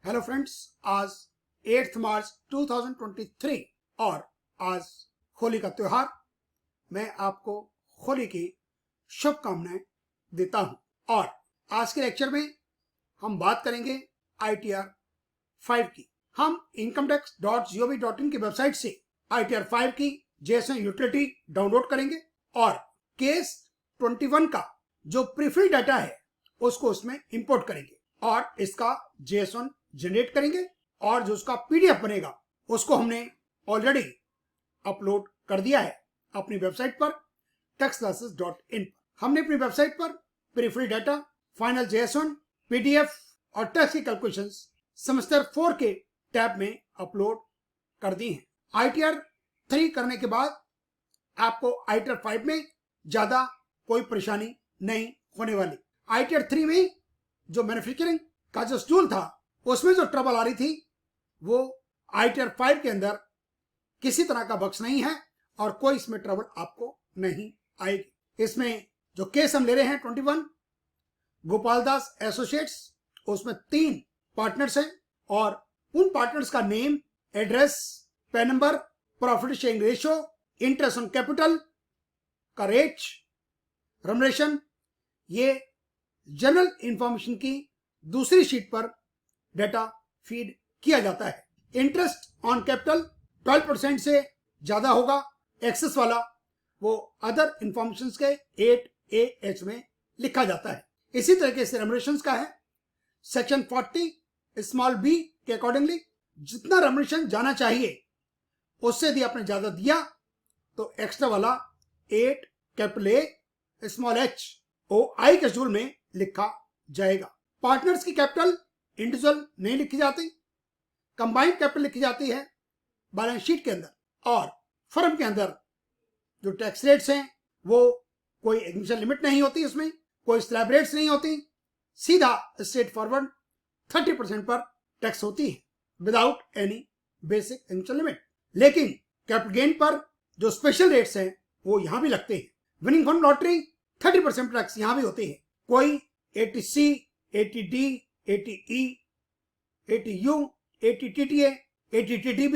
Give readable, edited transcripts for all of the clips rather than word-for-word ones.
Hello friends, आज 8 मार्च 2023 और आज होली का त्योहार। मैं आपको होली की शुभकामनाएं देता हूं और आज के लेक्चर में हम बात करेंगे ITR 5 की। हम incometax.gov.in की वेबसाइट से ITR 5 की JSON यूटिलिटी डाउनलोड करेंगे और केस 21 का जो प्रीफिल डाटा है उसको उसमें इंपोर्ट करेंगे और इसका JSON जनरेट करेंगे और जो उसका PDF बनेगा उसको हमने ऑलरेडी अपलोड कर दिया है अपनी वेबसाइट पर textclasses.in। हमने अपनी वेबसाइट पर prefill data, final JSON, PDF और टेक्स्ट की कैलकुलेशंस सेमेस्टर 4 के टैब में अपलोड कर दी हैं। ITR 3 करने के बाद आपको ITR 5 में ज्यादा कोई परेशानी नहीं होने वाली। ITR 3 में जो मैन्युफैक्चरिंग का जो शेड्यूल था उसमें जो ट्रबल आ रही थी वो ITR 5 के अंदर किसी तरह का बक्स नहीं है और कोई इसमें ट्रबल आपको नहीं आएगी। इसमें जो केस हम ले रहे हैं 21 गोपाल दास एसोसिएट्स, उसमें 3 पार्टनर्स हैं और उन पार्टनर्स का name, address, pan number, profit sharing ratio, interest on capital का रेट, रेम्युनरेशन, ये जनरल इंफॉर्मेशन की दूसरी शीट पर डेटा फीड किया जाता है। इंटरेस्ट ऑन कैपिटल 12% से ज्यादा होगा, एक्सेस वाला वो अदर इंफॉर्मेशन के 8AH में लिखा जाता है। इसी तरीके से रेम्युनरेशन का है सेक्शन 40 स्मॉल b के अकॉर्डिंगली जितना रेम्युनरेशन जाना चाहिए उससे यदि आपने ज्यादा दिया तो एक्स्ट्रा वाला 8 capital A small h OI के शेड्यूल में लिखा जाएगा। पार्टनर्स की कैपिटल इंडिविजुअल नहीं लिखी जाती, कंबाइंड कैपिटल लिखी जाती है बैलेंस शीट के अंदर और फर्म के अंदर जो टैक्स रेट्स हैं वो कोई एग्जिबिशन लिमिट नहीं होती, इसमें कोई स्लैब रेट्स नहीं होती, सीधा स्ट्रेट फॉरवर्ड 30% पर टैक्स होती है without any basic exhibition limit. लेकिन कैपिटल गेन पर जो स्पेशल रेट्स हैं वो यहां भी लगते हैं। विनिंग फंड लॉटरी 30% टैक्स यहां भी होती है। कोई 80C, 80D, 80E, 80U, 80TTA, 80TTB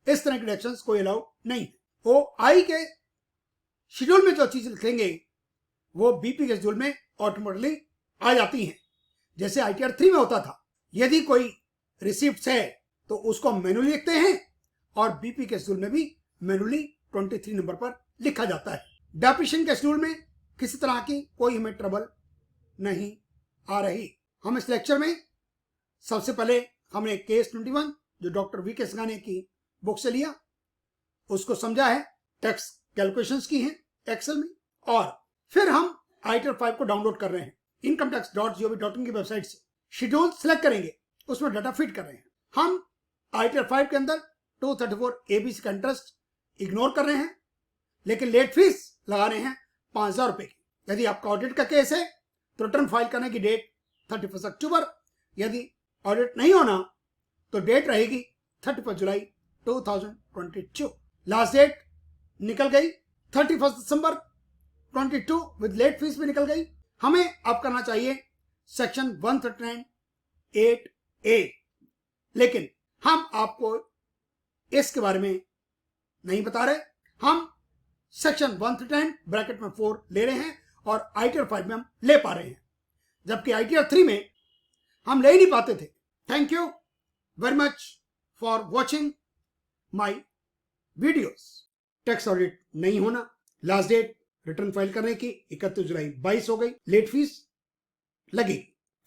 इस तरह के डिडक्शंस कोई अलाउ नहीं है। OI के शेड्यूल में जो चीज लिखेंगे वो BP के शेड्यूल में ऑटोमेटिकली आ जाती हैं। जैसे ITR 3 में होता था, यदि कोई रिसिप्ट है तो उसको मैनुअली लिखते हैं और BP के शेड्यूल में भी मैनुअली 23 नंबर पर लिखा जाता है। डेप्रिसिएशन के शेड्यूल में किसी तरह की कोई हमें ट्रबल नहीं आ रही। हम इस लेक्चर में सबसे पहले हमने केस 21 जो डॉक्टर VK सगाने की बुक से लिया उसको समझा है, टैक्स कैलकुलेशंस की हैं एक्सेल में, और फिर हम ITR 5 को डाउनलोड कर रहे हैं incometax.gov.in की वेबसाइट से। शेड्यूल सिलेक्ट करेंगे, उसमें डाटा फीड कर रहे हैं। हम ITR 5 के अंदर 234 ABC का इंटरेस्ट इग्नोर कर रहे हैं लेकिन लेट फीस लगा रहे हैं 5000 रुपए की। यदि आपका ऑडिट का केस है तो रिटर्न फाइल करने की डेट 31 अक्टूबर, यदि ऑडिट नहीं होना तो डेट रहेगी 31 जुलाई 2022। लास्ट डेट निकल गई 31 दिसंबर 22 विद लेट फीस भी निकल गई। हमें अब करना चाहिए सेक्शन 139(8)A, लेकिन हम आपको इसके बारे में नहीं बता रहे। हम सेक्शन 139 ब्रैकेट में 4 ले रहे हैं और ITR 5 में हम ले पा रहे हैं, जबकि ITR 3 में हम ले ही नहीं पाते थे। Thank you very much for watching my videos. Tax audit नहीं होना, लास्ट डेट रिटर्न फाइल करने की 31 जुलाई 22 हो गई, लेट फीस लगी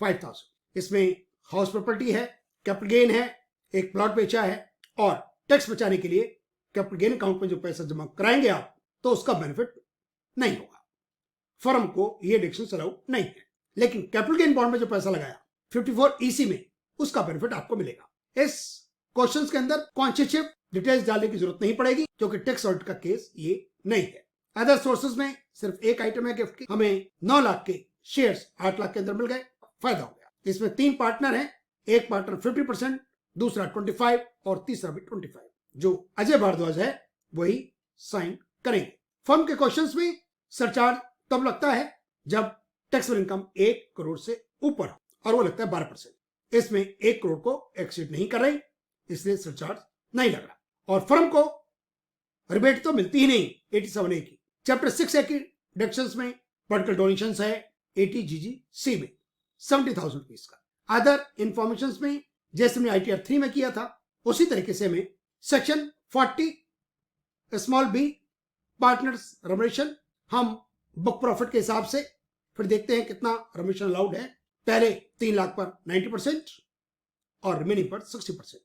5000। इसमें हाउस प्रॉपर्टी है, कैपिटल गेन है, एक प्लॉट बेचा है और टैक्स बचाने के लिए कैपिटल गेन अकाउंट में जो पैसा जमा कराएंगे आप तो उसका बेनिफिट नहीं होगा, फर्म को ये डिडक्शन अलाउ नहीं है। लेकिन कैपिटल गेन बॉन्ड में जो पैसा लगाया 54EC में उसका बेनिफिट आपको मिलेगा। इस क्वेश्चन के अंदर क्वांटिटेटिव डिटेल्स डालने की जरूरत नहीं पड़ेगी क्योंकि टैक्स ऑडिट का केस ये नहीं है। अदर सोर्सेज में सिर्फ एक आइटम है गिफ्ट की, हमें 9 लाख के शेयर्स 8 लाख के अंदर मिल गए, फायदा हो गया। इसमें 3 पार्टनर हैं, एक पार्टनर 50%, दूसरा 25 और तीसरा भी 25। जो अजय भारद्वाज है वही साइन करेंगे। फर्म के क्वेश्चंस में सरचार्ज तब लगता है जब टैक्सेबल इनकम 1 करोड़ से ऊपर हो और वो लगता है 12%। इसमें 1 करोड़ को एक्सीड नहीं कर रही, इसलिए सरचार्ज नहीं लग रहा। और फर्म को रिबेट तो मिलती ही नहीं 87A की। चैप्टर 6A की डिडक्शंस में पॉलिटिकल डोनेशन है 80 GGC में 70,000 रुपीज का। अदर इंफॉर्मेशन में जैसे हमने ITR 3 में किया था उसी तरीके से हमें section 40 small B partners remuneration हम बुक प्रॉफिट के हिसाब से फिर देखते हैं कितना रेमुनरेशन अलाउड है। पहले 3 लाख पर 90% और रिमेनिंग पर 60%।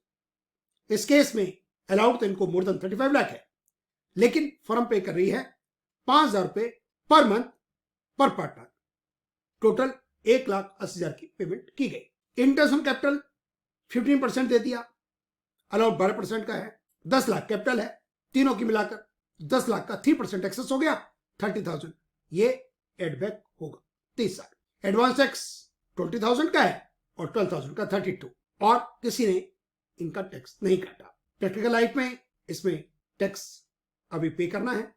इस केस में अलाउड तो इनको मोर देन 35 लाख है, लेकिन फर्म पे कर रही है 5,000 रुपए पर मंथ पर पार्टनर। टोटल 1,80,000 की पेमेंट की गई। इंटरेस्ट ऑन कैपिटल 15% दे दिया, अलाउड 12% का है। 10 लाख कैपिटल है, तीनों की मिलाकर 10 लाख का 3% एक्सेस हो गया 30,000, ये एडबैक होगा 30 साल। एडवांस टैक्स 20,000 का है और 12,000 का 32, और किसी ने इनका टैक्स नहीं काटा। प्रैक्टिकल लाइफ में इसमें टैक्स अभी पे करना है।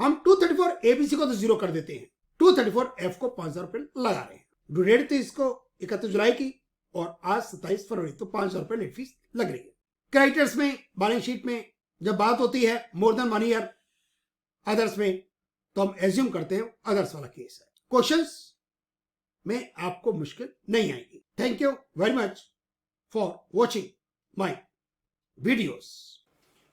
हम 234 ABC को तो 0 कर देते हैं, 234 F को 5,000 रुपए लगा रहे हैं। ड्यू डेट थी इसको 31 जुलाई की और आज 27 फरवरी, तो 5,000 रुपए लेट फीस लग रही है। क्रेडिटर्स में बैलेंस शीट में जब बात होती है मोर देन 1 ईयर अदर्स में, तो हम एज्यूम करते हैं अदर्स वाला केस है। क्वेश्चंस में आपको मुश्किल नहीं आएगी। Thank you very much for watching my videos.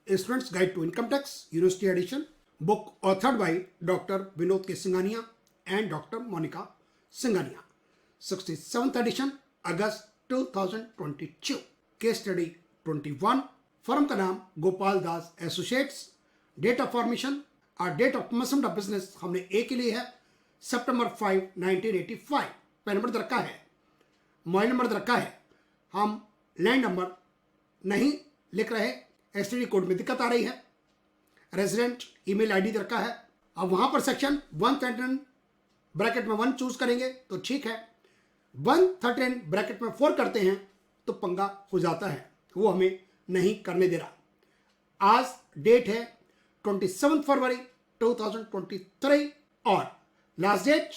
Students guide to income tax university edition, book authored by doctor Vinod K Singhania and doctor Monica Singhania, 67th edition, August 2022। Case study 21। Firm का नाम Gopal Das associates. Date of formation और date of commencement of business हमने ए के लिए है सितंबर 5, 1985। Pan number रखा है, मोबाइल नंबर रखा है। हम लैंड नंबर नहीं लिख रहे, एसटीडी कोड में दिक्कत आ रही है। रेजिडेंट ईमेल आईडी रखा है। अब वहां पर सेक्शन 113 ब्रैकेट में 1 चूज करेंगे तो ठीक है, 113 ब्रैकेट में 4 करते हैं तो पंगा हो जाता है, वो हमें नहीं करने दे रहा। आज डेट है 27 फरवरी 2023 और लास्ट डेट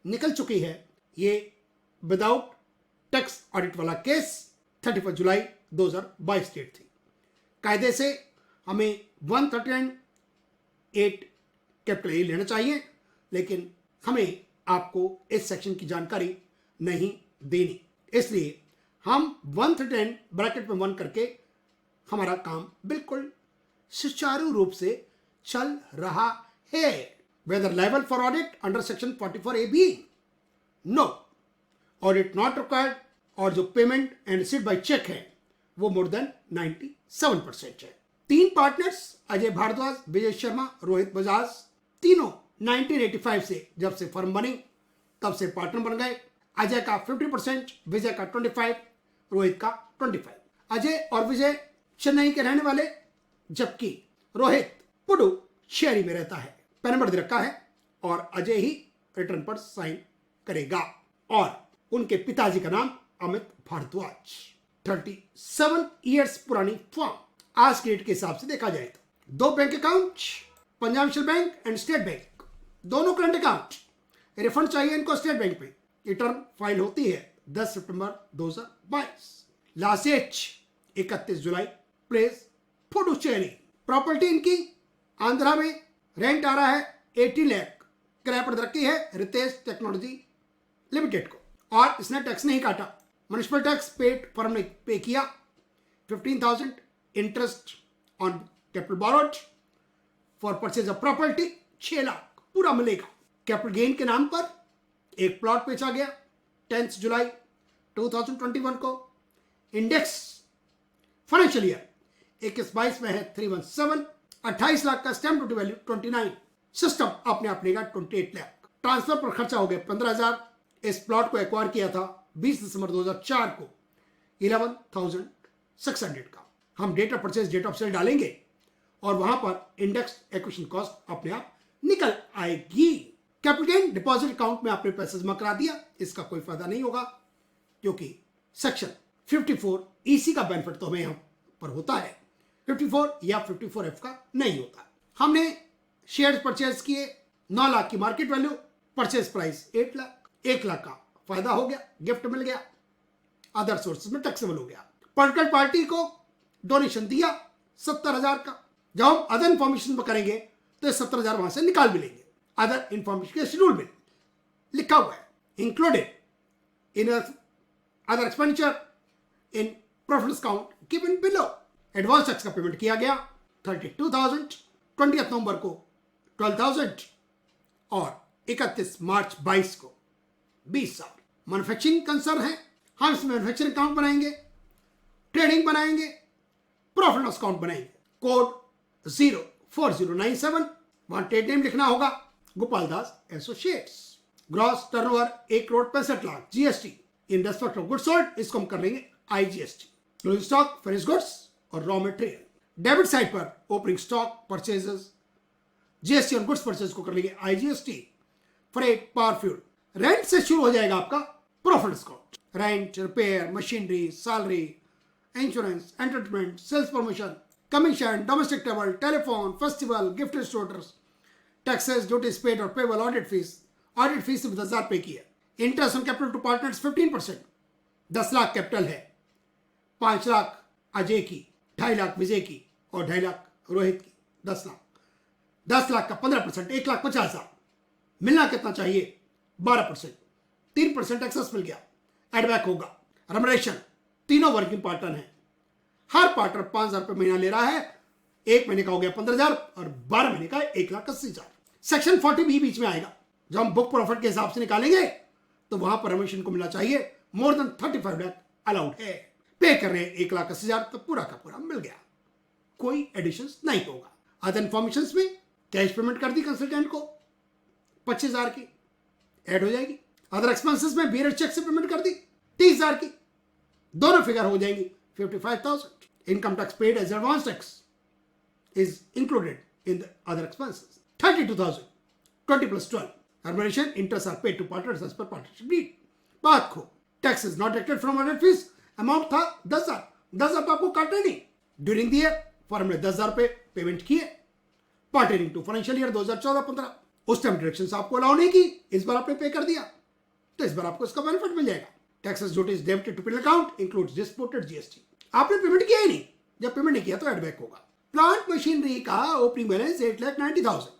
निकल चुकी है। ये विदाउट टैक्स ऑडिट वाला केस 31 जुलाई 2022 डेट थी। कायदे से हमें 138 कैपिटल ए लेना चाहिए, लेकिन हमें आपको इस सेक्शन की जानकारी नहीं देनी, इसलिए हम 110 ब्रैकेट में 1 करके हमारा काम बिल्कुल सुचारू रूप से चल रहा है। Whether liable for audit under section 44AB, no, audit not required, और जो payment and receipt by cheque है वो मोर देन 97% है। 3 पार्टनर्स अजय भारद्वाज, विजय शर्मा, रोहित बजाज, तीनों 1985 से जब से फर्म बनी तब से पार्टनर बन गए। अजय का 50%, विजय का 25%, रोहित का 25%। अजय और विजय चेन्नई के रहने वाले, जबकि रोहित पुडुचेरी में रहता है। पैन नंबर दे रखा है और अजय ही रिटर्न पर साइन करेगा। और उनके पिताजी का नाम अमित भारद्वाज। 37 इयर्स पुरानी फर्म। आज के रेट के हिसाब से देखा जाए तो 2 bank account, Punjab national bank and state bank, दोनों करंट अकाउंट। रिफंड चाहिए इनको स्टेट बैंक में। रिटर्न फाइल होती है 10 सितंबर 2022। लास्ट डेट 31 जुलाई, प्लेस पुडुचेरी। प्रॉपर्टी इनकी आंध्रा में, रेंट आ रहा है 80 लाख, किराए पर रखी है रितेश टेक्नोलॉजी लिमिटेड को, और इसने टैक्स नहीं काटा। म्युनिसिपल टैक्स पेड फर्म ने पे किया 15,000, interest on capital borrowed for purchase of property 6 lakh पूरा मिलेगा। कैपिटल गेन के नाम पर एक प्लॉट बेचा गया 10 जुलाई 2021 को। इंडेक्स फाइनेंशियल ईयर 21-22 में है 317। 28 लाख का स्टैम्प ड्यूटी वैल्यू 29। सिस्टम अपने आप लेगा 28 लाख। ट्रांसफर पर खर्चा हो गया 15,000। इस प्लॉट को एक्वायर किया था 20 दिसंबर 2004 को 11,600 का। हम date of purchase, date of sale डालेंगे और वहां पर इंडेक्स एक्विजिशन कॉस्ट अपने आप निकल आएगी। कैपिटल गेन डिपॉजिट अकाउंट में आपने पैसा जमा करा दिया, इसका कोई फायदा नहीं होगा, क्योंकि सेक्शन 54 EC का बेनिफिट तो हमें यहां पर होता है, 54 या 54F का नहीं होता। हमने शेयर्स परचेज किए 9 लाख की market value, purchase price 8 lakh, 1 lakh का फायदा हो गया, गिफ्ट मिल गया। अदर सोर्सेज में टैक्सेबल हो गया। पॉलिटिकल पार्टी को डोनेशन दिया 70,000 का, जब हम अदर इंफॉर्मेशन पर करेंगे तो 70,000 वहां से निकाल भी लेंगे। अदर इंफॉर्मेशन के शेड्यूल में लिखा हुआ है included in other expenditure in profit account given below. Advance tax का पेमेंट किया गया 32,000, 20 नवंबर को 12,000 और 31 मार्च 22 को 20,000। मैन्युफैक्चरिंग कंसर्न है, हम इसमें मैन्युफैक्चरिंग अकाउंट बनाएंगे, ट्रेडिंग बनाएंगे, प्रॉफिट लॉस अकाउंट बनाएंगे। कोड 04097, वहां ट्रेड नेम लिखना होगा Gopal Das associates. Gross turnover 1,65,00,000 GST in respect of goods sold, इसको हम कर लेंगे IGST. Closing stock, finished goods और रॉ मटेरियल। डेबिट साइड पर opening stock, purchases, GST on goods purchase को कर लेंगे IGST. Freight, power fuel. Rent से शुरू हो जाएगा आपका profit account. Rent, repair, machinery, salary, insurance, entertainment, sales promotion, commission, domestic travel, telephone, festival, gift distributors, taxes, duties paid और payable, audit fees. Audit fees 10,000 pay की है। Interest on capital to partners 15%। 10 lakh capital है, 5 लाख अजय की, 2.5 लाख विजय की और 2.5 लाख रोहित की। 10 लाख, 10 लाख का 15%, 1,50,000। मिलना कितना चाहिए? 12%। 3% एक्सेस मिल गया, एडबैक होगा। रेम्युनरेशन, तीनों वर्किंग पार्टनर हैं, हर पार्टनर 5,000 रुपये महीना ले रहा है। 1 महीने का हो गया 15,000 और 12 महीने का 1,80,000। सेक्शन 40B बीच में आएगा। जब हम बुक प्रॉफिट के हिसाब से निकालेंगे तो वहां पर रेम्युनरेशन को मिलना चाहिए मोर देन 35 लाख अलाउड है। पे कर रहे हैं 1,80,000 तो पूरा का पूरा मिल गया, कोई एडिशन नहीं होगा। अदर इन्फॉर्मेशन में कैश पेमेंट कर दी कंसल्टेंट को 25,000 की, ऐड हो जाएगी। अदर एक्सपेंसेस में बियर चेक से पेमेंट कर दी 30,000 की, दोनों फिगर हो जाएंगी 55,000। Income tax paid as advance tax is included in the other expenses 32,000। 20 + 12 remuneration, interests are paid to partners as per partnership deed। बात को tax is not deducted from other fees. Amount था 10,000, 10,000 तो आपको काटना नहीं। During the year firm ने 10,000 रुपए payment किए पर्टेनिंग टू फाइनेंशियल ईयर 2014-15। उस टाइम डायरेक्शन आपको अलाउ नहीं की, इस बार आपने पे कर दिया तो इस बार आपको इसका बेनिफिट मिल जाएगा। Taxes duties debited to PL account includes disputed GST. आपने पेमेंट किया ही नहीं, जब पेमेंट नहीं किया तो एडबैक होगा। प्लांट मशीनरी का opening balance 8,90,000।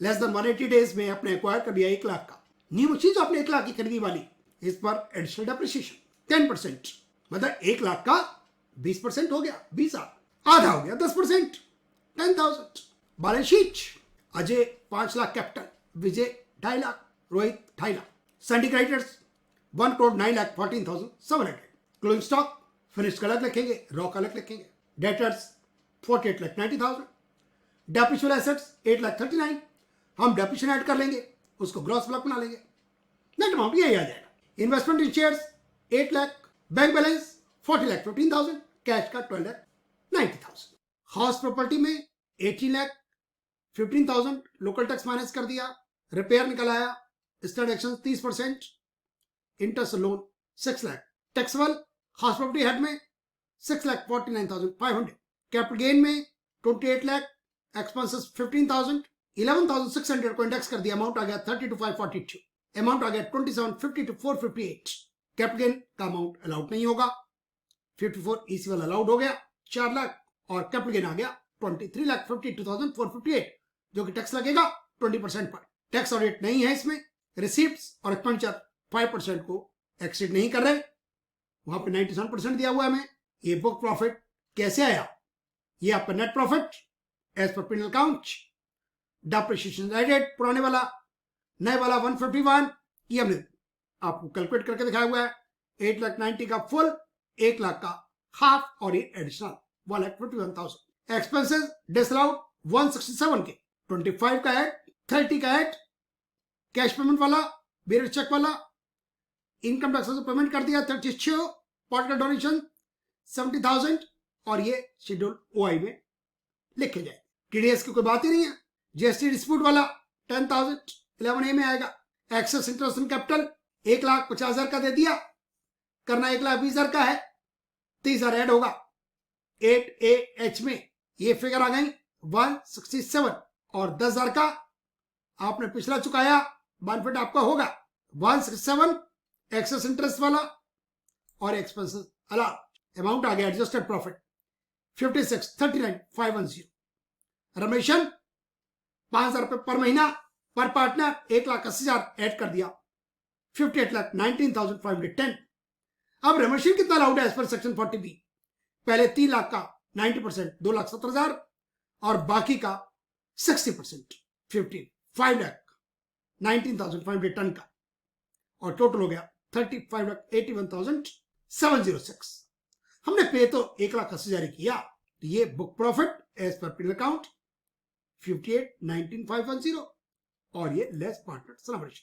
Less than 180 days में आपने एक्वायर कर दिया 1 लाख का। न्यू मशीन जो आपने 1 लाख की खरीदी वाली, इस पर एडिशनल डेप्रिसिएशन 10%, मतलब 1 लाख का 20% हो गया 20,000, आधा हो गया 10% 10,000। Balance sheet, Ajay 5 lakh capital, Vijay 2.5 lakh, Rohit 2.5 lakh. Sundry creditors 1,09,14,700। Closing stock finished का अलग लिखेंगे, रॉ का अलग लिखेंगे। डेटर्स 48,90,000। Depreciable assets 8,39,000। हम डेप्रिशिएशन ऐड कर लेंगे, उसको ग्रॉस ब्लॉक बना लेंगे, नेट अमाउंट यही आ जाएगा। इन्वेस्टमेंट इन shares 8 lakh, bank balance 40,15,000, cash का 12,90,000। हाउस प्रॉपर्टी में 18,15,000 लोकल टैक्स माइनस कर दिया, रिपेयर निकल आया, stand action 30%, interest loan 6 lakh. Taxable house property head में 6,49,500। कैपिटल गेन में 28 लाख, एक्सपेंसेस 15,000, 11,600 को इंडेक्स कर दिया, अमाउंट आ गया 32,542, अमाउंट आ गया 27,50 to 458। कैपिटल गेन का अमाउंट अलाउड नहीं होगा, 54 इसी वाला अलाउड हो गया 4 लाख, और कैपिटल गेन आ गया 23,52,458 जो कि टैक्स लगेगा 20% पर। टैक्स ऑडिट नहीं है इसमें। रिसीप्ट्स और एक्सपेंडिचर 5% को एक्सीड नहीं कर रहे, वहां पे 97% दिया हुआ है हमें। ये बुक प्रॉफिट कैसे आया? ये आपका net profit as per P and L account. Depreciation added, पुराने वाला, नए वाला 151, ये हमने आपको कैलकुलेट करके दिखाया हुआ है। 8,90,000 का फुल, 1 लाख का हाफ, और ये एडिशनल 1,51,000। एक्सपेंसेस डिसअलाउड 167 के, 25 का ऐड, 30 का ऐड, कैश पेमेंट वाला, बियर चेक वाला, इनकम टैक्स पेमेंट कर दिया 36, पॉलिटिकल डोनेशन 70,000, और ये शेड्यूल ओआई में लिखे जाए। टीडीएस की कोई बात ही नहीं है। जीएसटी डिस्प्यूट वाला 10,000 11A में आएगा। एक्सेस इंटरेस्ट ऑन कैपिटल 1,50,000 का दे दिया, करना 1,20,000 का है, 30,000 ऐड होगा। 8AH में ये फिगर आ गई 167, और 10,000 का आपने पिछला चुकाया, बेनिफिट आपका होगा 167 एक्सेस इंटरेस्ट वाला, और एक्सपेंसेस अलग। अमाउंट आ गया एडजस्टेड प्रॉफिट 56,39,510। रमेशन 5,000 रुपए पर महीना पर पार्टनर 1,80,000 ऐड कर दिया 58,19,510। अब रेमोनेशन कितना अलाउड है एज पर सेक्शन 40B? पहले 3 लाख का 90% 2,70,000 और बाकी का 60% 5,19,510 का, और टोटल हो गया 35,81,706। हमने पे तो 1,80,000 किया, तो ये book profit as per pin account 58,19,510 और ये less partner salary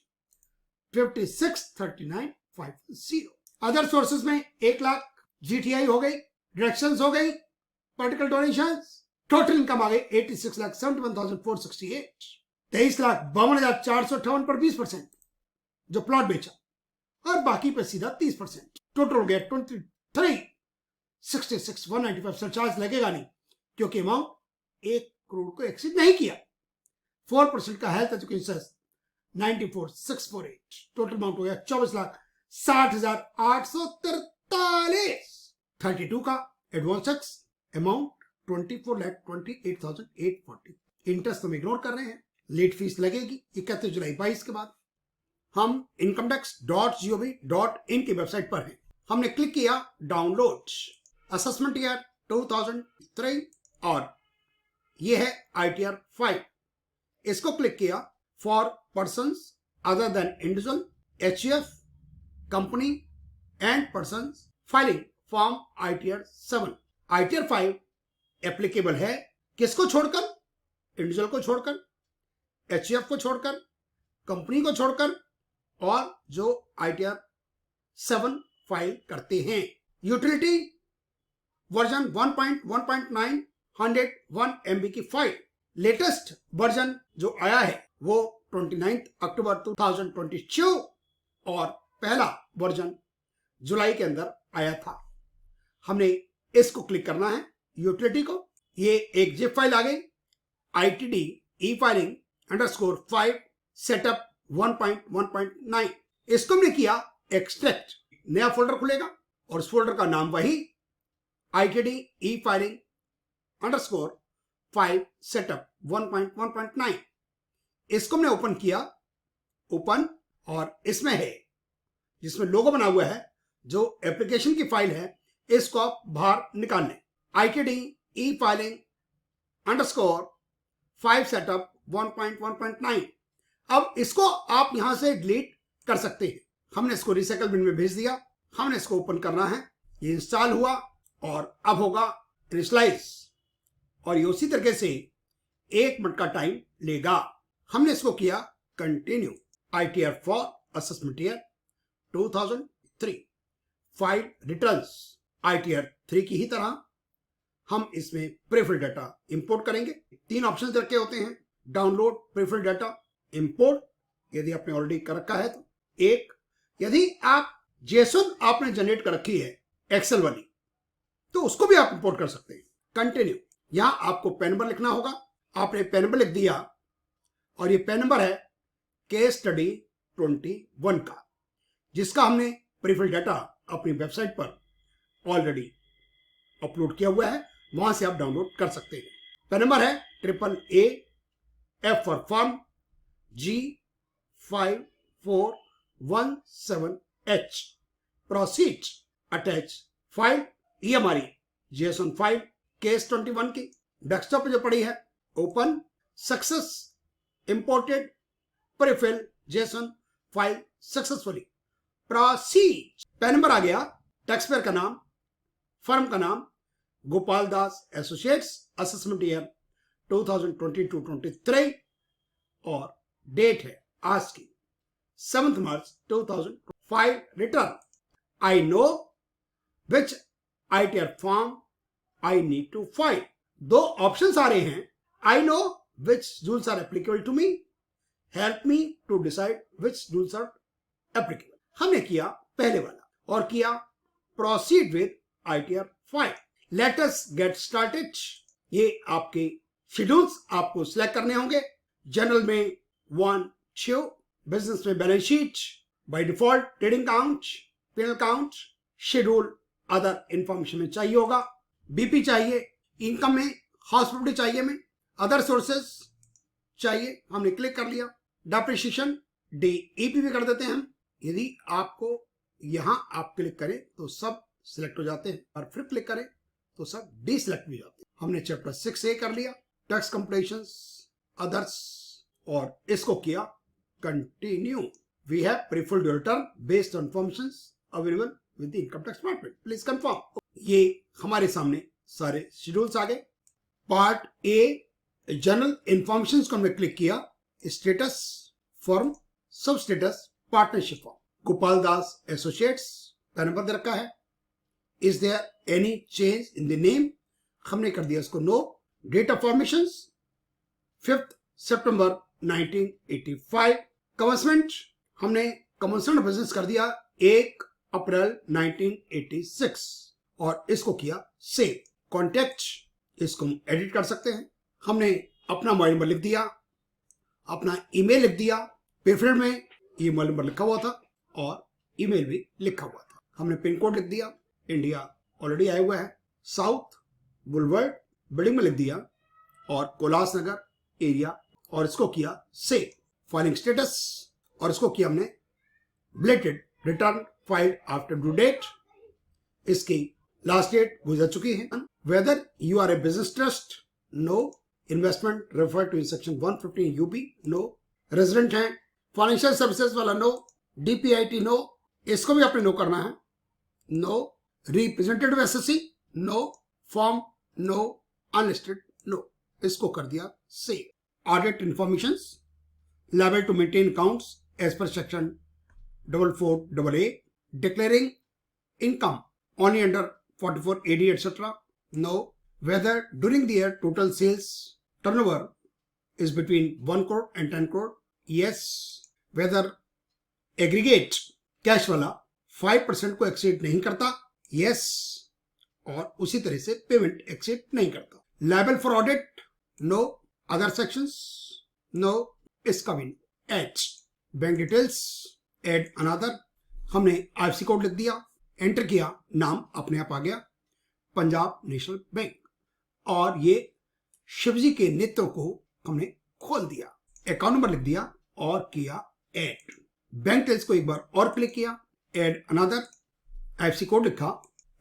56,39,510। Other sources में 1 लाख GTI हो गई, डायरेक्शंस हो गई, पार्टिकल डोनेशंस, टोटल इनकम आ गई 86,71,468। 23,52,458 पर 20% जो प्लॉट बेचा, और बाकी पे सीधा 30%। टोटल हो गया 23,66,195। सरचार्ज लगेगा नहीं क्योंकि अमाउंट 1 करोड़ को एक्सीड नहीं किया। 4% का हेल्थ एजुकेशन 94,648। टोटल अमाउंट हो गया 24,60,843। 32 का एडवांस टैक्स अमाउंट 24,28,840। इंटरेस्ट हम इग्नोर कर रहे हैं, लेट फीस लगेगी 31 जुलाई 22 के बाद। हम incometax.gov.in की वेबसाइट पर हैं। हमने क्लिक किया डाउनलोड असेसमेंट ईयर 2003 और ये है ITR 5। इसको क्लिक किया for persons other than individual, HUF, company and persons filing form ITR 7। ITR 5 applicable है किसको छोड़कर? इंडिविजुअल को छोड़कर, HUF को छोड़कर, कंपनी को छोड़कर, और जो ITR 7 फाइल करते हैं। यूटिलिटी वर्जन 1.1.9 101 MB की फाइल। लेटेस्ट वर्जन जो आया है वो 29 अक्टूबर 2022 और पहला वर्जन जुलाई के अंदर आया था। हमने इसको क्लिक करना है, यूटिलिटी को। ये एक जिप फाइल आ गई, ITD e-filing _5 सेटअप 1.1.9। इसको हमने किया एक्सट्रैक्ट, नया फोल्डर खुलेगा और उस फोल्डर का नाम वही ITD e-filing _5 सेटअप 1.1.9। इसको हमने ओपन किया, ओपन, और इसमें है जिसमें लोगो बना हुआ है जो एप्लीकेशन की फाइल है, इसको आप बाहर निकाल लें। ITD e-filing _5 setup 1.1.9। अब इसको आप यहां से डिलीट कर सकते हैं। हमने इसको रिसाइकल बिन में भेज दिया। हमने इसको ओपन करना है, ये इंस्टॉल हुआ और अब होगा इनिशियलाइज, और ये उसी तरीके से 1 मिनट का टाइम लेगा। हमने इसको किया continue. ITR for assessment year 2003 file returns ITR 3 की ही तरह हम इसमें प्रेफर्ड डाटा इंपोर्ट करेंगे। 3 ऑप्शन रखे होते हैं, डाउनलोड प्रेफर्ड डाटा, इंपोर्ट यदि आपने ऑलरेडी कर रखा है तो, एक यदि आप JSON आपने जनरेट कर रखी है एक्सेल वाली तो उसको भी आप इंपोर्ट कर सकते हैं। कंटिन्यू। यहां आपको पैन नंबर लिखना होगा। आपने पैन नंबर लिख दिया और ये पैन नंबर है केस स्टडी 21 का, जिसका हमने प्रेफर्ड डाटा अपनी वेबसाइट पर ऑलरेडी अपलोड किया हुआ है, वहां से आप डाउनलोड कर सकते हैं। पैन नंबर है AAA F for form G5417H। Proceed attach file, ये हमारी JSON फाइल केस 21 की डेस्कटॉप पे जो पड़ी है। Open, success, imported prefill JSON file successfully. Proceed. PAN number आ गया, टैक्सपेयर का नाम, फर्म का नाम Gopal Das associates, assessment year 2022-23 और डेट है आज की 7 March 2005। Return, I know which ITR form I need to file. 2 options आ रहे हैं, I know which rules are applicable to me, help me to decide which rules are applicable. हमने किया पहले वाला और किया proceed with ITR 5। Let us get started. ये आपके शेड्यूल्स आपको सिलेक्ट करने होंगे। जनरल में 1, 2, बिजनेस में balance sheet, by default trading count, P&L count, schedule other information में चाहिए होगा, बीपी चाहिए, इनकम में, हाउस प्रॉपर्टी चाहिए में, अदर सोर्सेस चाहिए, हमने क्लिक कर लिया। डेप्रिसिएशन DEP भी कर देते हैं हम। यदि आपको यहां आप क्लिक करें तो सब सिलेक्ट हो जाते हैं और फिर क्लिक करें तो सब डिसलेक्ट भी जाते हैं। हमने चैप्टर 6A कर लिया, टैक्स कंप्यूटेशंस, अदर्स, और इसको किया continue. We have prefilled your return based on informations available with the income tax department, please confirm. ये हमारे सामने सारे शेड्यूल्स आ गए। पार्ट ए जनरल इंफॉर्मेशन को हमने क्लिक किया, status form, sub status, partnership form, Gopal Das associates का नंबर दे रखा है। Is there any change in the name, हमने कर दिया इसको no. Date of formation 5 September 1985। Commencement हमने कमेंसमेंट बिजनेस कर दिया 1 अप्रैल 1986 और इसको किया सेव। कॉन्टेक्ट, इसको हम एडिट कर सकते हैं। हमने अपना मोबाइल नंबर लिख दिया, अपना ईमेल लिख दिया, प्रेफर्ड में ये मोबाइल नंबर लिखा हुआ था और ईमेल भी लिखा हुआ था। हमने पिन कोड लिख दिया, इंडिया ऑलरेडी आया हुआ है, साउथ बुलवर्ड बिल्डिंग में लिख दिया और कैलाश नगर एरिया, और इसको किया सेव। फाइलिंग स्टेटस, और इसको किया हमने belated return file after due date, इसकी लास्ट डेट गुजर चुकी है। Whether you are a business trust, no. Investment refer to section 115 UB, no. Resident हैं, फाइनेंशियल सर्विसेज वाला नो, DPIT नो, इसको भी आपने नो करना है, no. Representative SSC no, form no, unlisted no, इसको कर दिया save. Audit information, liable to maintain accounts as per section 44AA, declaring income only under 44AD etc. No. Whether during the year total sales turnover is between 1 crore and 10 crore. Yes. Whether aggregate cash वाला 5% को exceed नहीं करता. Yes. और उसी तरह से payment exceed नहीं करता. Liable for audit. No. Other sections. No. इसका भी no. H. Bank details. Add another. हमने IFSC कोड लिख दिया, एंटर किया, नाम अपने आप आ गया, पंजाब नेशनल बैंक, और ये शिवजी के नेत्रों को हमने खोल दिया। अकाउंट नंबर लिख दिया और किया ऐड। बैंक डिटेल्स को एक बार और क्लिक किया, ऐड अनदर, IFSC कोड लिखा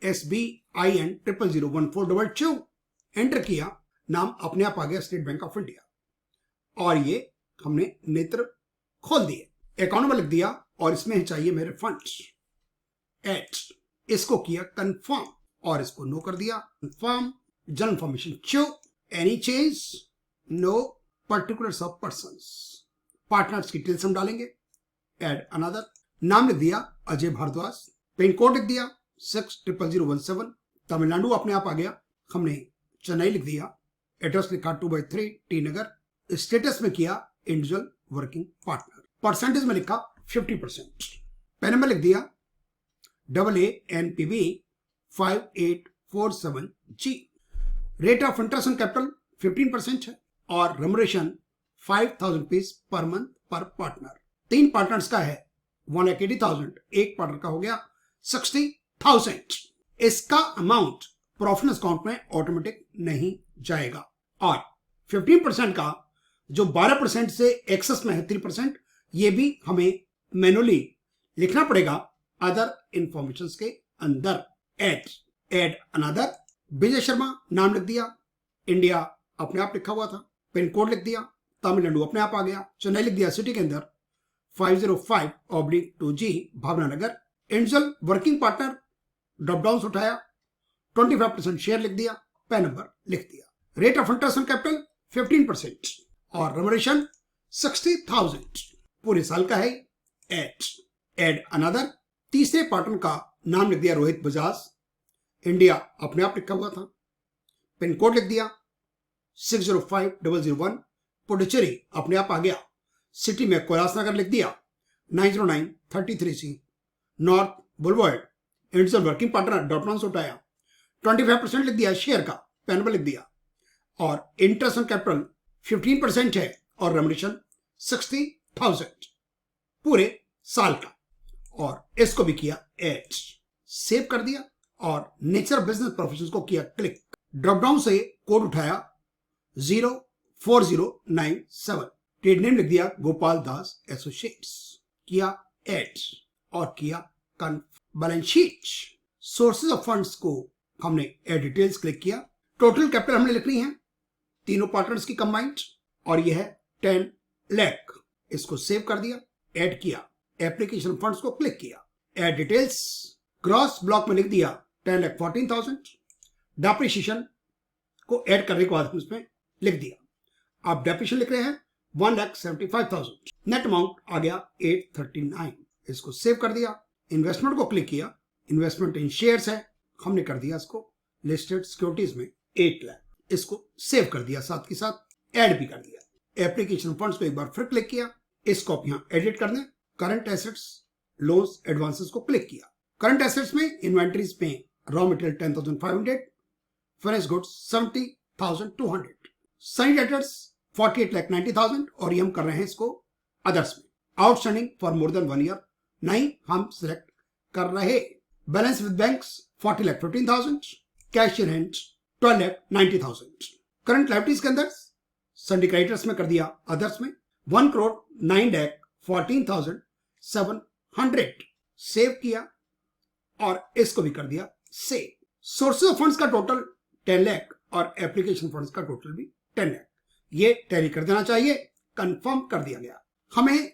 SBIN 0001422, एंटर किया, नाम अपने आप आ गया स्टेट बैंक ऑफ इंडिया, और ये हमने नेत्र खोल दिए। अकाउंट नंबर लिख दिया और इसमें चाहिए मेरे फंड्स, एट, इसको किया कंफर्म और इसको नो कर दिया। Confirm, general information show, any change, no, particulars of persons, partners की डिटेल्स हम डालेंगे, ऐड अनदर, नाम लिख दिया अजय भारद्वाज, पिन कोड लिख दिया 600017, तमिलनाडु अपने आप आ गया, हमने चेन्नई लिख दिया, एड्रेस लिखा 2/3 टी नगर, स्टेटस में किया इंडिविजुअल वर्किंग पार्टनर, परसेंटेज में लिखा 50%, पैन नंबर लिख दिया AANPB 5847G, rate of interest on capital 15% है और रेम्युनरेशन 5000 रुपीज पर मंथ पर पार्टनर। 3 पार्टनर्स का है 1,80,000, एक पार्टनर का हो गया 60,000। इसका अमाउंट प्रॉफिट अकाउंट में ऑटोमेटिक नहीं जाएगा, और 15% का जो 12% से एक्सेस में है 3%, ये भी हमें मैनुअली लिखना पड़ेगा अदर इंफॉर्मेशन के अंदर। एड अनदर, विजय शर्मा नाम लिख दिया, इंडिया अपने आप लिखा हुआ था, पिन कोड लिख दिया, तमिलनाडु अपने आप आ गया, चेन्नई लिख दिया सिटी के अंदर 505/2G Bhavnanagar, individual working partner drop down उठाया, 25% शेयर लिख दिया, पैन नंबर लिख दिया, rate of interest on capital 15% और रेम्युनरेशन 60,000 पूरे साल का है। एड अनदर, तीसरे पार्टनर का नाम लिख दिया रोहित बजाज, इंडिया अपने आप लिखा हुआ था, पिन कोड लिख दिया 605001, पुडुचेरी अपने आप आ गया, सिटी में कैलाश नगर लिख दिया 90933C, north boulevard, individual working partner drop down उठाया, 25% लिख दिया शेयर का, पैन नंबर लिख दिया, और इंटरेस्ट ऑन कैपिटल 15% है और रेम्युनरेशन 60,000 पूरे साल का, और इसको भी किया ऐड। सेव कर दिया और नेचर बिजनेस प्रोफेशंस को किया क्लिक। ड्रॉप डाउन से कोड उठाया 04097, ट्रेड नेम लिख दिया गोपाल दास एसोसिएट्स, किया ऐड और किया balance sheet. Sources of funds को हमने ऐड डिटेल्स क्लिक किया। टोटल कैपिटल हमने लिखनी है तीनों पार्टनर्स की कंबाइंड और यह है 10 लाख। इसको सेव कर दिया, ऐड किया, एप्लीकेशन फंड्स को क्लिक किया, ऐड डिटेल्स, ग्रॉस ब्लॉक में लिख दिया 10,14,000। डेप्रिसिएशन को ऐड करने के बाद उसमें लिख दिया। आप डेप्रिसिएशन लिख रहे हैं 1,75,000। नेट अमाउंट आ गया 839। इसको सेव कर दिया। इन्वेस्टमेंट को क्लिक किया, इन्वेस्टमेंट इन शेयर्स है, हमने कर दिया इसको लिस्टेड सिक्योरिटीज में 8 लाख। इसको सेव कर दिया, साथ के साथ ऐड भी कर दिया। एप्लीकेशन फंड्स को एक बार फिर क्लिक किया, इसको आप यहां एडिट कर दें। करंट एसेट्स, लोन्स, एडवांसेस को क्लिक किया। करंट एसेट्स में इन्वेंटरीज में raw material 10,500, finish goods 70,200, Sunny debtors 48,90,000 और ये हम कर रहे हैं इसको अदर्स में। Outstanding for more than 1 year नहीं हम सिलेक्ट कर रहे। Balance with banks 40,15,000, cash in hand 12,90,000। Current liabilities के अंदर सन्डी क्रेडिटर्स में कर दिया अदर्स में 1,09,14,700, सेव किया और इसको भी कर दिया सेव। सोर्सेज ऑफ फंड्स का टोटल 10 लाख और एप्लीकेशन फंड्स का टोटल भी 10 लाख। ये टैली कर देना चाहिए, कंफर्म कर दिया गया। हमें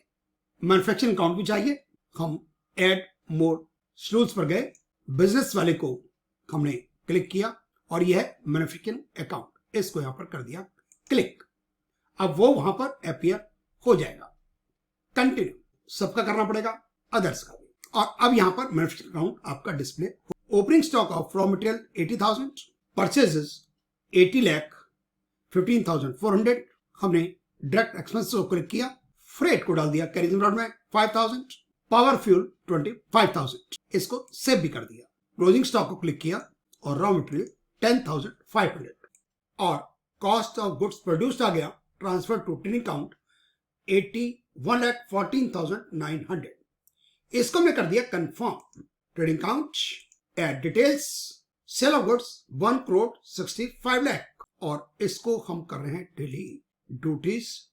मैन्युफैक्चरिंग अकाउंट भी चाहिए। हम ऐड मोर शेड्यूल्स पर गए, बिजनेस वाले को हमने क्लिक किया और यह है मैन्युफैक्चरिंग अकाउंट, इसको यहां पर कर दिया क्लिक। अब वो वहां पर अपीयर हो जाएगा। कंटिन्यू सबका करना पड़ेगा, अदर्स का भी। और अब यहां पर मैन्युफैक्चरिंग अकाउंट आपका display. Opening stock of raw material 80,000, purchases 80,15,400। हमने डायरेक्ट एक्सपेंसेस को क्लिक किया, फ्रेट को डाल दिया कैरिंग रोड में 5,000, पावर फ्यूल 25,000। इसको सेव भी कर दिया। क्लोजिंग स्टॉक को क्लिक किया और रॉ मटेरियल 10,500 और कॉस्ट ऑफ गुड्स प्रोड्यूस्ड आ गया ट्रांसफर टू ट्रेडिंग अकाउंट 81,14,900। इसको मैं कर दिया confirm. Trading account, add details, sale of goods 1,65 lakh और इसको हम कर रहे हैं डिलीट। ड्यूटीज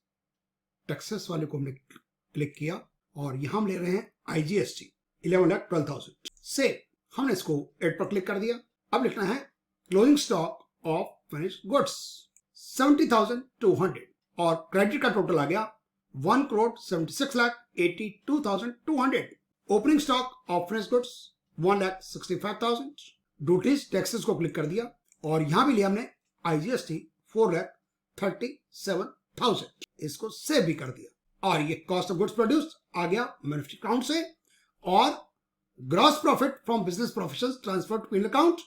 टैक्सेस वाले को हमने क्लिक किया और यहां हम ले रहे हैं IGST 11,12,000। सेव, हमने इसको एड पर क्लिक कर दिया। अब लिखना है closing stock of finished goods 70,200 और क्रेडिट का टोटल आ गया 1,76,82,200। Opening stock of finished goods 1,65,000। Duties taxes को क्लिक कर दिया और यहां भी लिया हमने IGST 4,37,000। इसको सेव भी कर दिया और ये कॉस्ट ऑफ गुड्स प्रोड्यूस्ड आ गया मैन्युफैक्चरिंग अकाउंट से और gross profit from business professions transfer to P and L account,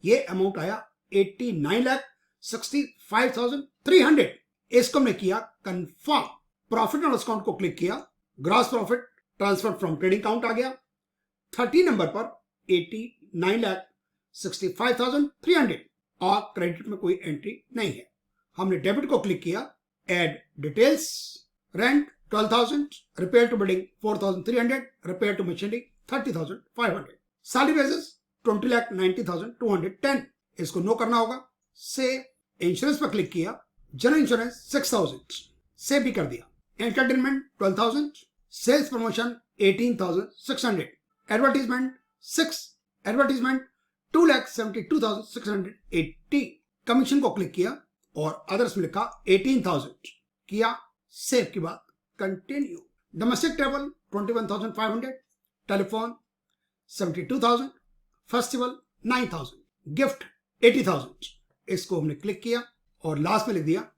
ये अमाउंट आया 89,65,300। इसको हमने किया confirm. Profit and loss account को क्लिक किया, gross profit transfer from trading account आ गया 30 नंबर पर 89,65,300 और क्रेडिट में कोई एंट्री नहीं है। हमने डेबिट को क्लिक किया, add details, rent 12,000, repair to building 4,300, repair to machinery 30,500, salary wages 20,90,210। इसको नो करना होगा। सेव, इंश्योरेंस पर क्लिक किया, जनरल इंश्योरेंस 6,000, सेव भी कर दिया। Entertainment 12,000, sales promotion 18,600, advertisement 6, advertisement 2,72,680। Commission को क्लिक किया और अदर्स में लिखा 18,000, किया सेव के बाद continue. Domestic travel 21,500, telephone 72,000, festival 9,000, gift 80,000। इसको हमने क्लिक किया और लास्ट में लिख दिया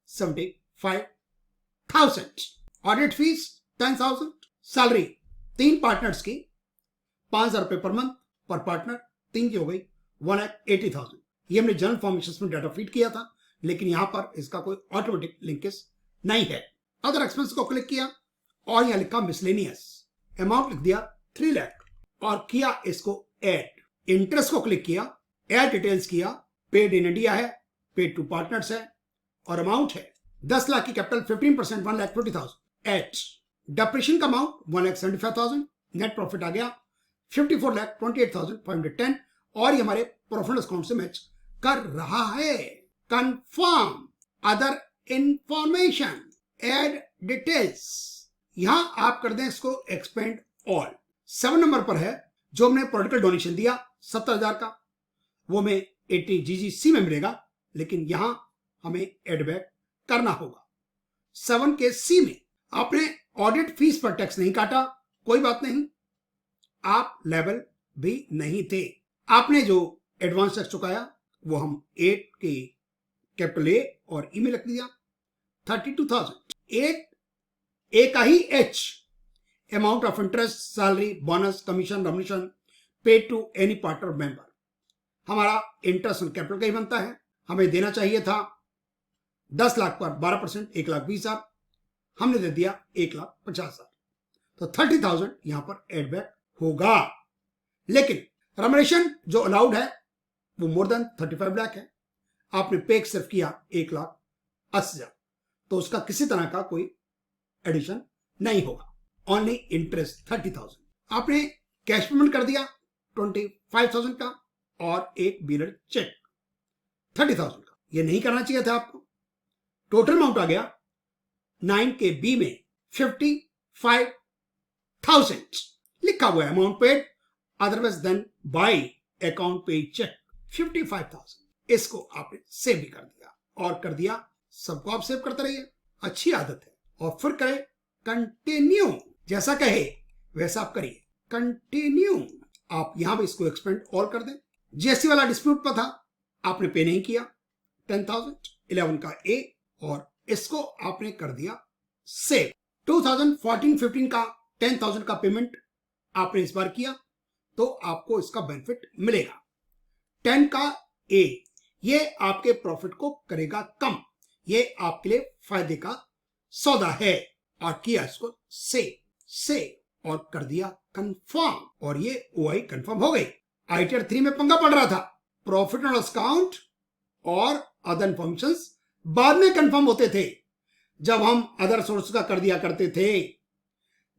75,000। ऑडिट फीस 10,000, सैलरी 3 पार्टनर्स की 5,000 रुपए पर मंथ पर पार्टनर, 3 की हो गई 1,80,000। ये हमने जनरल फॉर्मेशन में डाटा फीड किया था, लेकिन यहां पर इसका कोई ऑटोमेटिक लिंकेज नहीं है। अदर एक्सपेंस को क्लिक किया और यहां लिखा मिसलेनियस, अमाउंट लिख दिया 3 लाख और किया इसको ऐड। इंटरेस्ट को क्लिक किया, ऐड डिटेल्स किया, पेड इन इंडिया है, पेड टू पार्टनर्स है और अमाउंट है 10 लाख की कैपिटल 15% 1,20,000। ऐड डेप्रिसिएशन का अमाउंट 1,75,000। नेट प्रॉफिट आ गया 54,28,510 और ये हमारे प्रॉफिट अकाउंट से मैच कर रहा है। Confirm other information, add details, यहां आप कर दें इसको एक्सपेंड ऑल। 7 नंबर पर है जो हमने पॉलिटिकल डोनेशन दिया 70,000 का, वो हमें 80 GGC में मिलेगा, लेकिन यहां हमें एडबैक करना होगा। 7 के C में आपने ऑडिट फीस पर टैक्स नहीं काटा, कोई बात नहीं, आप लेवल भी नहीं थे। आपने जो एडवांस टैक्स चुकाया वो हम 8 के कैपिटल A और E में रख दिया। 32,000 8 A का ही H, amount of interest, salary, bonus, commission, remuneration paid to any partner member. हमारा इंटरेस्ट ऑन कैपिटल का ही बनता है, हमें देना चाहिए था 10 लाख पर 12%, 1,20,000, हमने दे दिया 1,50,000, तो 30,000 यहां पर एडबैक होगा। लेकिन रेम्युनरेशन जो अलाउड है वो मोर देन 35 लाख है, आपने पे सिर्फ किया 1,80,000, तो उसका किसी तरह का कोई एडिशन नहीं होगा, ओनली इंटरेस्ट 30,000। आपने कैश पेमेंट कर दिया 25,000 का और एक बिलर चेक 30,000 का, ये नहीं करना चाहिए था आपको। टोटल अमाउंट आ गया 9 के B में 55,000, लिखा हुआ है amount paid otherwise than by account payee cheque 55,000। इसको आपने सेव भी कर दिया और कर दिया, सबको आप सेव करते रहिए, अच्छी आदत है। और फिर करें कंटिन्यू, जैसा कहे वैसा आप करिए, कंटिन्यू। आप यहां भी इसको एक्सपेंड और कर दें। GST वाला डिस्प्यूट पर था, आपने पे नहीं किया 10,000, 11 का A, और इसको आपने कर दिया सेव। 2014-15 का 10,000 का पेमेंट आपने इस बार किया तो आपको इसका बेनिफिट मिलेगा। 10 का A, ये आपके प्रॉफिट को करेगा कम, ये आपके लिए फायदे का सौदा है, और किया इसको सेव और कर दिया कंफर्म, और ये OI कंफर्म हो गई। आईटीआर 3 में पंगा पड़ रहा था, प्रॉफिट एंड लॉस अकाउंट और अदर इन्फॉर्मेशंस बाद में कंफर्म होते थे, जब हम अदर सोर्स का कर दिया करते थे,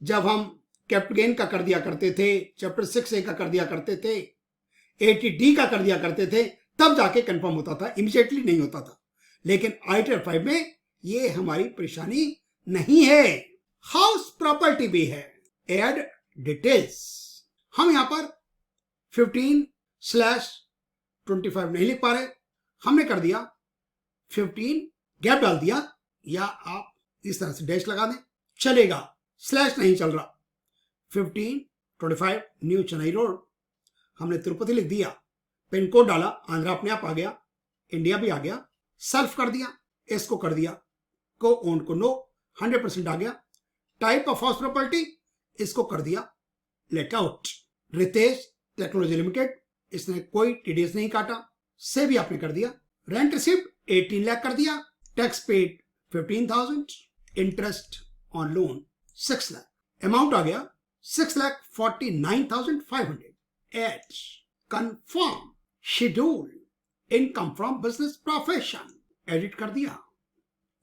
जब हम कैपिटल गेन का कर दिया करते थे, चैप्टर 6A का कर दिया करते थे, 80D का कर दिया करते थे, तब जाके कंफर्म होता था, इमीडिएटली नहीं होता था। लेकिन आईटीआर 5 में ये हमारी परेशानी नहीं है। हाउस प्रॉपर्टी भी है, एड डिटेल्स, हम यहां पर 15/25 नहीं लिख पा रहे, हमने कर दिया 15 गैप डाल दिया, या आप इस तरह से डैश लगा दें, चलेगा, स्लैश नहीं चल रहा। 1525 न्यू चेन्नई रोड, हमने तिरुपति लिख दिया, पिन कोड डाला, आंध्रा अपने आप आ गया, इंडिया भी आ गया, सेल्फ कर दिया, इसको कर दिया को ओन को नो, 100% आ गया। टाइप ऑफ हाउस प्रॉपर्टी, इसको कर दिया let out. Ritesh technology limited, इसने कोई टीडीएस नहीं काटा, से भी आपने कर दिया। रेंट रिसिप्ट 18 लाख कर दिया, tax paid 15,000, interest on loan 6 lakh, amount आ गया 6,49,500। Add confirm schedule income from business profession, edit कर दिया,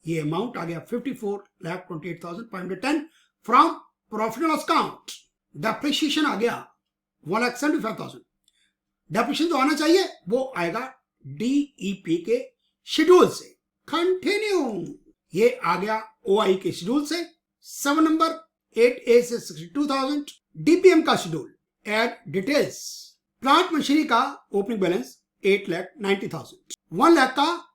ये अमाउंट आ गया 54,28,510 from profit and loss account. Depreciation आ गया 1,75,000, डेप्रिसिएशन जो आना चाहिए वो आएगा DEP के शेड्यूल से। कंटिन्यू, ये आ गया OI के शेड्यूल से। 7 नंबर 8A से 62,000 DPM का schedule. Add details, plant machinery का ओपनिंग बैलेंस 8,90,000, 1 लाख का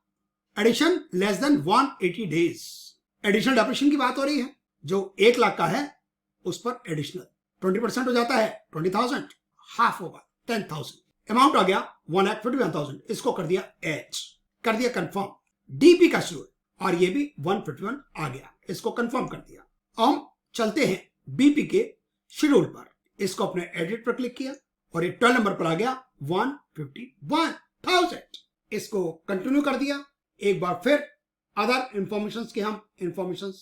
addition less than 180 days. Additional depreciation की बात हो रही है, जो 1 लाख का है उस पर एडिशनल 20% हो जाता है 20,000, हाफ होगा 10,000। अमाउंट आ गया 1,51,000, इसको कर दिया एच, कर दिया कंफर्म। डीपी का शेड्यूल, और ये भी 151 आ गया, इसको कंफर्म कर दिया। हम चलते हैं बीपी के शेड्यूल पर, इसको अपने एडिट पर क्लिक किया और ये 12 नंबर पर आ गया 151,000, इसको कंटिन्यू कर दिया। एक बार फिर अदर इंफॉर्मेशन के हम इंफॉर्मेशन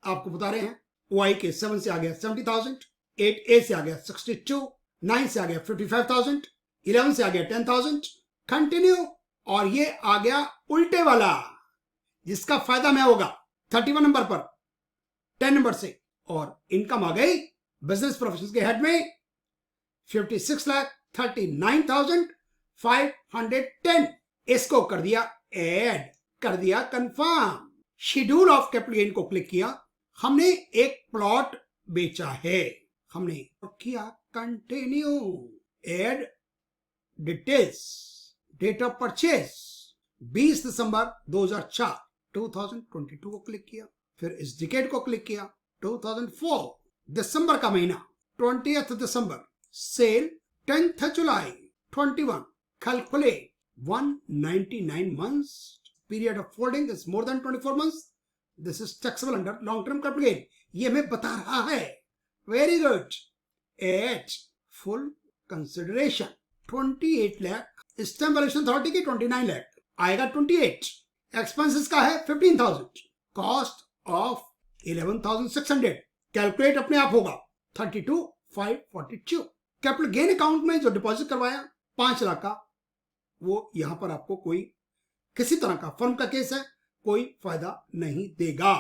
आपको बता रहे हैं। OI के 7 से आ गया 70,000, 8A से आ गया 62, 9 से आ गया 55,000, 11 से आ गया 10,000, कंटिन्यू, और ये आ गया उल्टे वाला जिसका फायदा मैं होगा 31 नंबर पर 10 नंबर से, और इनकम आ गई बिजनेस प्रोफेशन के हेड में 56,39,510। इसको कर दिया ऐड, कर दिया confirm. Schedule of capital gain को क्लिक किया, हमने एक प्लॉट बेचा है, हमने किया continue. Add details, date of purchase 20 December 2004 2022 को क्लिक किया। फिर इस डिकेड को क्लिक किया, 2004 दिसंबर का महीना 20th December, cell 10th July 21, calculate 199 months, period of holding is more than 24 months, this is taxable under long term capital gain। ये हमें बता रहा है, very good. At full consideration 28 lakh, stamp valuation authority की 29 लाख आएगा 28, एक्सपेंसेस का है 15,000, cost of 11,600, calculate अपने आप होगा 32,542। कैपिटल गेन अकाउंट में जो डिपॉजिट करवाया 5 लाख का, वो यहां पर आपको कोई किसी तरह का फर्म का केस है, कोई फायदा नहीं देगा।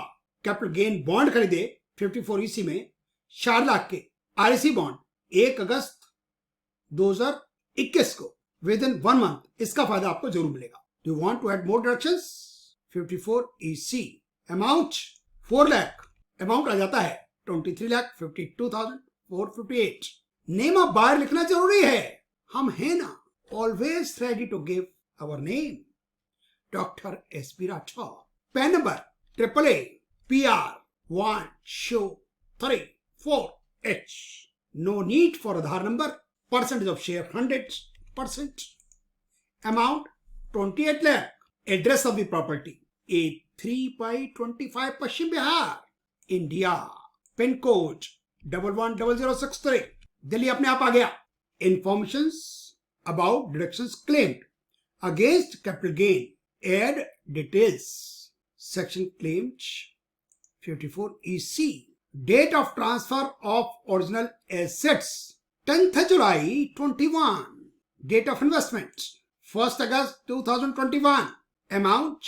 कैपिटल गेन बॉन्ड खरीदे 54EC में 4 लाख के REC बॉन्ड 1 अगस्त 2021 को, विद इन 1 मंथ इसका फायदा आपको जरूर मिलेगा। Do want to add more deductions? 54EC amount 4 lakh, amount आ जाता है 23,52,458। नेम ऑफ बायर लिखना जरूरी है, हम है ना always ready to give our name, doctor SP Rathore. PAN number AAA PR12344H। No need for Aadhaar number. Percentage of share 100%। Amount 28 lakh. Address of the property 83/25 Paschim Vihar, India. Pin code 110063, Delhi अपने आप आ गया। Informations about deductions claimed against capital gain, add details, section claimed 54EC। Date of transfer of original assets 10th July 21, date of investment 1st August 2021, amount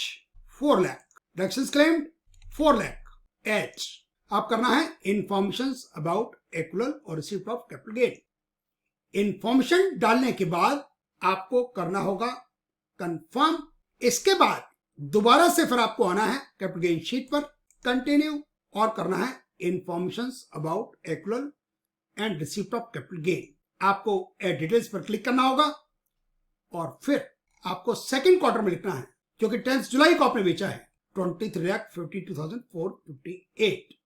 4 lakh, deductions claimed 4 lakh. H आप करना है informations about accrual और receipt of capital gain. Information डालने के बाद आपको करना होगा कंफर्म। इसके बाद दोबारा से फिर आपको आना है कैपिटल गेन शीट पर, कंटिन्यू, और करना है informations about accrual and receipt of capital gain. आपको एड डिटेल्स पर क्लिक करना होगा और फिर आपको सेकंड क्वार्टर में लिखना है, क्योंकि 10th जुलाई को आपने बेचा है 23,52,458।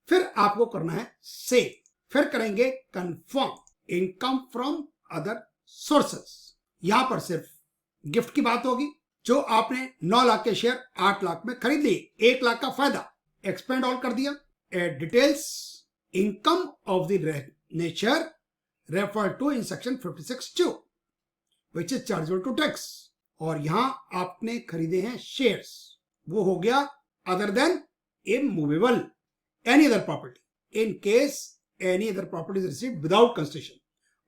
फिर आपको करना है सेव, फिर करेंगे confirm. Income from other sources, यहां पर सिर्फ गिफ्ट की बात होगी। जो आपने 9 लाख के शेयर 8 लाख में खरीद लिए, 1 लाख का फायदा, एक्सपेंड ऑल कर दिया। Add details, income of the nature refer to in section 56(2) which is chargeable to tax. और यहां आपने खरीदे हैं शेयर्स, वो हो गया other than immovable any other property in case any other property is received without construction.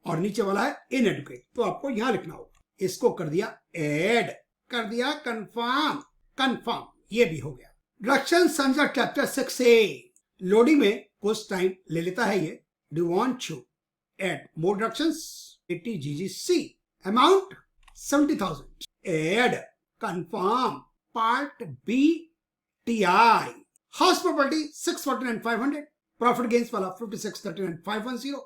और नीचे वाला है इनएडुकेट, तो आपको यहां लिखना होगा। इसको कर दिया ऐड, कर दिया कंफर्म, कंफर्म, ये भी हो गया। Deductions under chapter 6A, loading में कुछ टाइम ले लेता है ये। Do want to add more deductions? 80GGC, amount 70,000, add, confirm. Part B TI, house property 649,500, profit gains वाला 56,39,510,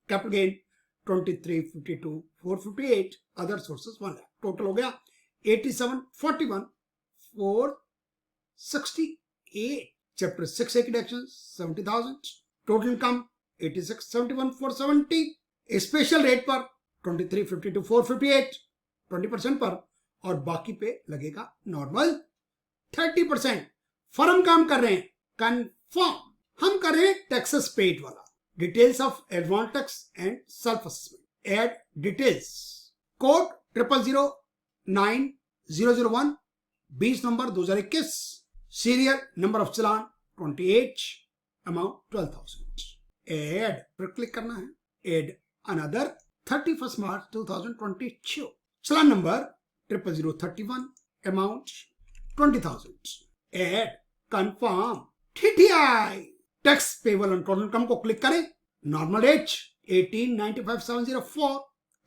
capital gain 23,52,458, other sources 1 lakh. Total हो गया 87,41,468। चैप्टर 6A की deduction 70,000, total income 86,71,470, special rate पर 23,52,458 20% पर, और बाकी पे लगेगा नॉर्मल 30%। फर्म काम कर रहे हैं कंफर्म, हम कर रहे हैं टैक्सेस पेड वाला। Details of advance tax and self assessment, add details, code 0009,001, 20 November 2021, serial number of challan 28, amount 12,000। Add पर क्लिक करना है। Add another 31 March 2022, challan number 00031, amount 20,000। Add confirm. TTI tax payable on total income को click करें। Normal as 1895704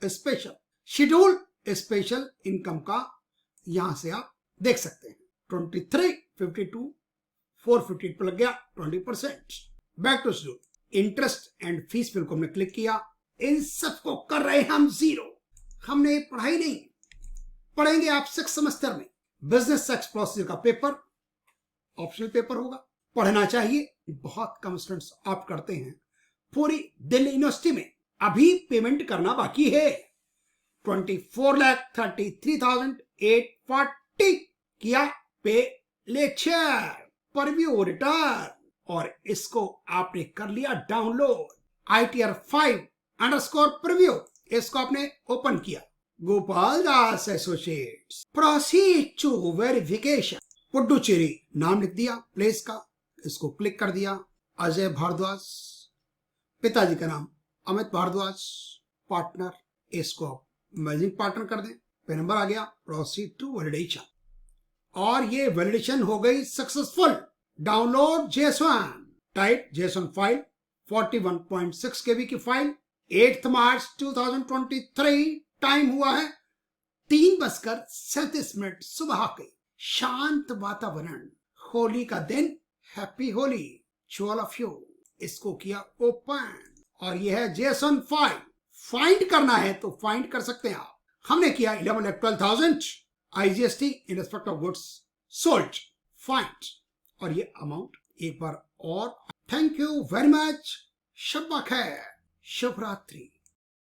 special schedule special income का यहां से आप देख सकते हैं। 23, 52, 458 पर लग गया 20%। Back to schedule, interest and fees bill को हमने क्लिक किया। इन सबको कर रहे हम जीरो, हमने पढ़ाई नहीं, पढ़ेंगे आप 6 सेमेस्टर में। बिजनेस टैक्स प्रोसीजर का पेपर ऑप्शनल पेपर होगा, पढ़ना चाहिए। बहुत कम स्टूडेंट्स ऑप्ट करते हैं। पूरी दिल्ली यूनिवर्सिटी में अभी पेमेंट करना बाकी है। 24,33,840 किया पे लेक्चर परव्यू रिटर्न, और इसको आपने कर लिया डाउनलोड। ITR 5 प्रीव्यू, इसको आपने ओपन किया। Gopal Das associates, proceed to verification. Puducherry नाम लिख दिया प्लेस का, इसको क्लिक कर दिया। अजय भारद्वाज, पिताजी का नाम अमित भारद्वाज, पार्टनर, इसको आप मैनेजिंग पार्टनर कर दें। पे नंबर आ गया। प्रोसीड टू वैलिडेशन, और ये वैलिडेशन हो गई successful. Download JSON, type JSON file 41.6 KB की फाइल। 8 मार्च 2023 टाइम हुआ है 3:37 सुबह के। शांत वातावरण, होली का दिन, happy Holi to all of you. इसको किया ओपन, और यह है JSON फाइल। फाइंड करना है तो फाइंड कर सकते हैं आप। हमने किया 11,12,000 IGST in respect of goods sold, find, और ये अमाउंट एक बार और। Thank you very much. शब्बा खैर, शुभ रात्रि।